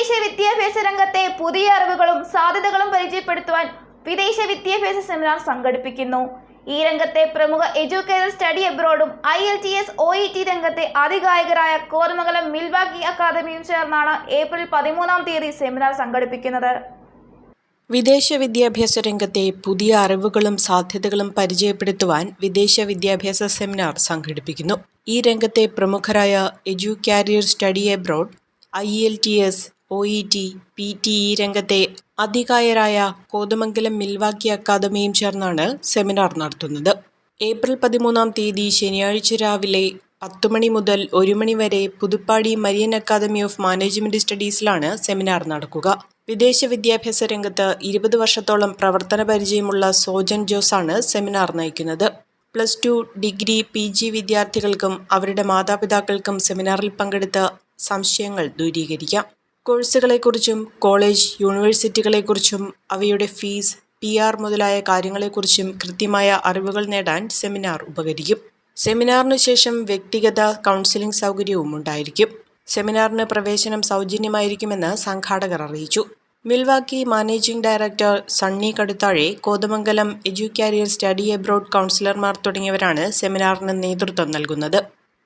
വിദേശ വിദ്യാഭ്യാസ രംഗത്തെ പുതിയ അറിവുകളും സാധ്യതകളും പരിചയപ്പെടുത്തുവാൻ വിദേശ വിദ്യാഭ്യാസ സെമിനാർ സംഘടിപ്പിക്കുന്നു. ഈ രംഗത്തെ പ്രമുഖ എഡ്യൂക്കേറ്റർ സ്റ്റഡി അബ്രോഡും IELTS OET രംഗത്തെ അതികായകരായ കോതമംഗലം മിൽവാക്കി അക്കാദമിയും ചേർന്നാണ് ഏപ്രിൽ 13 സെമിനാർ സംഘടിപ്പിക്കുന്നത്. വിദേശ വിദ്യാഭ്യാസ രംഗത്തെ പുതിയ അറിവുകളും സാധ്യതകളും പരിചയപ്പെടുത്തുവാൻ വിദേശ വിദ്യാഭ്യാസ സെമിനാർ സംഘടിപ്പിക്കുന്നു. ഈ രംഗത്തെ പ്രമുഖരായ Educareer study abroad, IELTS, OET, PTE രംഗത്തെ അതികായരായ കോതമംഗലം മിൽവാക്കി അക്കാദമിയും ചേർന്നാണ് സെമിനാർ നടത്തുന്നത്. ഏപ്രിൽ 13 ശനിയാഴ്ച രാവിലെ 10 മണി മുതൽ 1 മണി വരെ Puthuppadi Marian academy of management സ്റ്റഡീസിലാണ് സെമിനാർ നടക്കുക. വിദേശ വിദ്യാഭ്യാസ രംഗത്ത് 20 വർഷത്തോളം പ്രവർത്തന പരിചയമുള്ള സോജൻ ജോസാണ് സെമിനാർ നയിക്കുന്നത്. +2, ഡിഗ്രി, PG വിദ്യാർത്ഥികൾക്കും അവരുടെ മാതാപിതാക്കൾക്കും സെമിനാറിൽ പങ്കെടുത്ത് സംശയങ്ങൾ ദൂരീകരിക്കാം. കോഴ്സുകളെക്കുറിച്ചും കോളേജ്, യൂണിവേഴ്സിറ്റികളെക്കുറിച്ചും അവയുടെ ഫീസ്, PR മുതലായ കാര്യങ്ങളെക്കുറിച്ചും കൃത്യമായ അറിവുകൾ നേടാൻ സെമിനാർ ഉപകരിക്കും. സെമിനാറിനു ശേഷം വ്യക്തിഗത കൗൺസിലിംഗ് സൗകര്യവും ഉണ്ടായിരിക്കും. സെമിനാറിന് പ്രവേശനം സൗജന്യമായിരിക്കുമെന്ന് സംഘാടകർ അറിയിച്ചു. Milwaukee managing director Sunny Kaduthazhe, Kothamangalam Educareer study abroad കൗൺസിലർമാർ തുടങ്ങിയവരാണ് സെമിനാറിന് നേതൃത്വം നൽകുന്നത്.